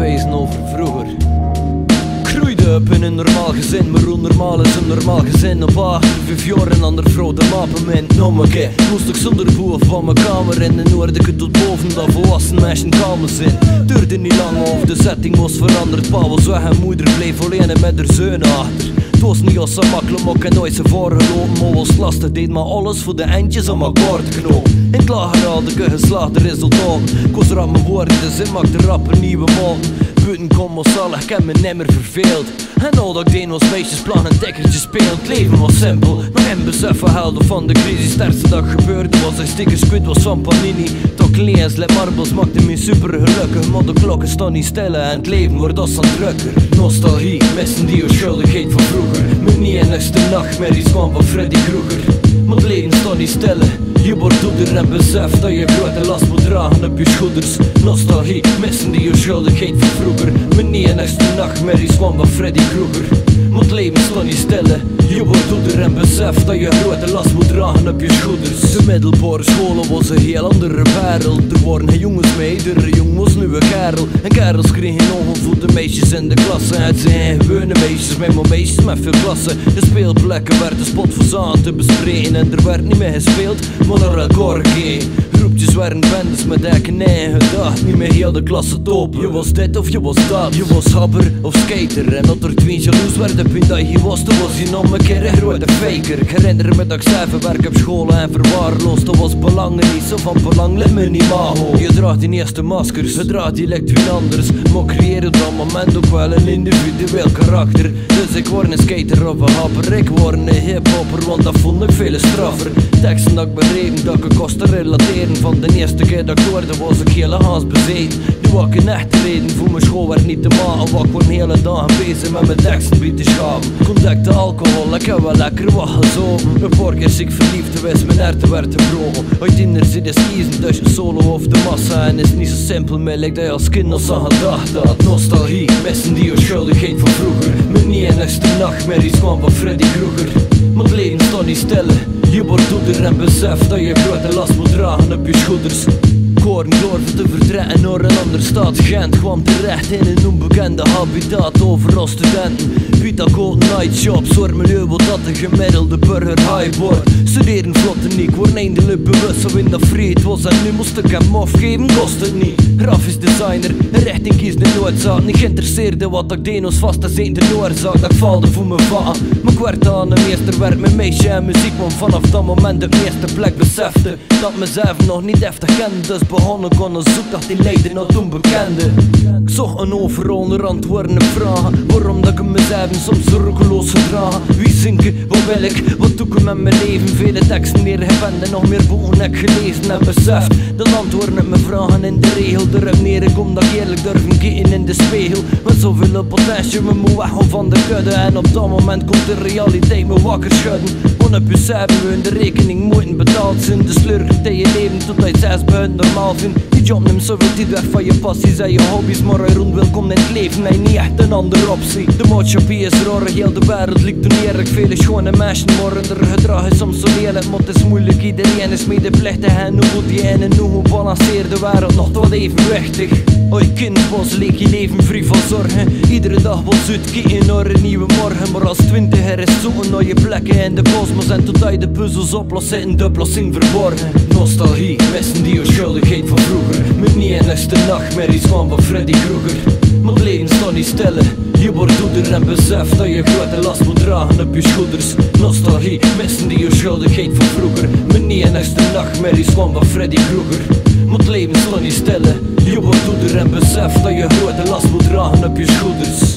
wijzen over vroeger. Groeide op in een normaal gezin, maar hoe normaal is een normaal gezin? Op achter 5 jaar en ander vrouw de mappement nog een keer. Moest ik zonder boven van mijn kamer in en hoorde ik het tot boven dat volwassen meisje kamer zijn. Duurde niet lang of de setting was veranderd. Pa was weg en moeder bleef alleen met haar zoon achter. Het was niet als zo makkelijk, maar ik heb nooit zo voorgelopen. Maar was lastig, deed maar alles voor de eindjes om elkaar te knopen. In het lager had ik een geslaagde resultaten. Ik was rap mijn woorden, de zin maakte rap een nieuwe maten. Buiten kom was zalig, ik heb me nimmer verveeld. En al dat ik deed was meisjesplan en dekkertjes spelen. Het leven was simpel, maar in besef van helden van de crisis. Het ergste dat gebeurde was dat stickers kwijt was van Panini. Dat kleins, let marbles maakte me super gelukkig. Maar de klokken staan niet stil en het leven wordt als aan drukker. Nostalgie, missen die onschuldigheid van vroeger. Mijn niet enigste nachtmerries kwam van Freddy Krueger. Maar het leven staat niet stil. Je wordt ouder en beseft dat je grote last moet dragen op je schouders. Nostalgie, missen die onschuldigheid van vroeger. Mijn niet enigste nachtmerries kwam van Freddy Krueger. Maar het leven staat niet stil. Je wordt ouder en beseft dat je grote last moet dragen op je schouders. De middelbare scholen was een heel andere wereld. Er waren geen jongens mee, iedere jong was nu een kerel. En kerels kregen ongevoede meisjes in de klasse. Het zijn gewone meisjes, maar meisjes met veel klassen. De speelplekken werden spot voor zaken te bespreken. En er werd niet meer gespeeld, maar naar elkaar gekeken. Groepjes waren bendes met eigen eigen dag. Niet meer heel de klasse top. Je was dit of je was dat. Je was happer of skater. En dat er twee jaloers werden op dat je was, dan was je nog een keer een grote faker. Ik herinner me dat ik zelf werk op school en verwaarloosd. Dat was belangen niet zo van belang, let me niet mago. Je draagt die eerste maskers, je draagt die lijkt wie anders. Maar creëer op dat moment ook wel een individueel karakter. Dus ik word een skater of een happer. Ik word een hiphopper, want dat vond ik veel straffer. Teksten dat ik begrepen, dat ik kost te relateren. Van de eerste keer dat ik hoorde was ik hele haast bezeten. Nu had ik een echte reden voor mijn school werd niet te maken. Want ik word een hele dag bezig met mijn teksten bij te schaven. Contact alcohol, ik heb wel lekker wat gezogen. Een paar keer ziek verliefd geweest, mijn herten werd gebroken. Uit tieners zit je kiezen tussen solo of de massa. En is niet zo simpel meer, lijkt dat je als kind nog aan gedacht had. Nostalgie, missen die onschuldigheid van vroeger. Mijn niet enigste nachtmerries kwam van Freddy Krueger. Maar het leven staat niet stil. Je wordt ouder en beseft dat je grote last moet dragen op je schouders. Koren door te vertrekken naar een andere stad. Gent kwam terecht in een onbekende habitat. Overal studenten, Pitaco, nightshops. Zorg milieu wat dat de gemiddelde burger high wordt. Studeren vlot en ik word eindelijk bewust zo in dat vrede was. En nu moest ik hem afgeven, kost het niet. Grafisch designer, richting kies de noodzaak. Niet geïnteresseerd wat ik deed als vast als een de noorzaak. Dat ik valde voor mijn vader. Maar ik werd aan een meesterwerk met meisje en muziek. Want vanaf dat moment de meeste plek besefte dat mezelf nog niet heftig kende. Dus begon ik aan een zoektocht die leidde naar het onbekende. Ik zocht een overal naar antwoorden en vragen. Waarom dat ik mezelf soms zorgeloos gedragen. Wie zinken, wat wil ik, wat doe ik met mijn leven? Vele teksten neergepend en nog meer boeken heb ik gelezen en beseft dat antwoorden op mijn vragen in de regel erop neer. Ik kom dat ik eerlijk durven kijken in de spiegel. Met zoveel potentie, me moet weg van de kudde. En op dat moment komt de realiteit me wakker schudden. Want op jezelf we de rekening moeten betaald zijn. De slurf in je leven tot je 6 buiten normaal vindt. Die job neemt zoveel tijd weg van je passies en je hobby's. Maar hij rond welkom in het leven en niet echt een andere optie. De maatschappij is raar, heel de wereld ligt toen eerlijk. Vele schone meisjes, maar hun gedrag is soms zo lelijk. Maar het is moeilijk, iedereen is medeplichtig. En hoe moet die en hoe balanceert de wereld nog wat evenwichtig? Ooit kind was leek je leven vrij van zorgen. Iedere dag was uitkijken naar een nieuwe morgen. Maar als 20er is zoeken naar je plekken in de kosmos. En totdat je de puzzels oplost, zit in de oplossing verborgen. Nostalgie, missen die onschuldigheid van vroeger. Mijn niet enigste nachtmerries kwam van Freddy Krueger. Maar het leven staat niet stil. Je wordt ouder en beseft dat je grote last moet dragen op je schouders. Nostalgie, missen die onschuldigheid van vroeger. Mijn niet enigste nachtmerries kwam van Freddy Krueger. Maar het leven staat niet stil. Je wordt ouder en beseft dat je grote last moet dragen op je schouders.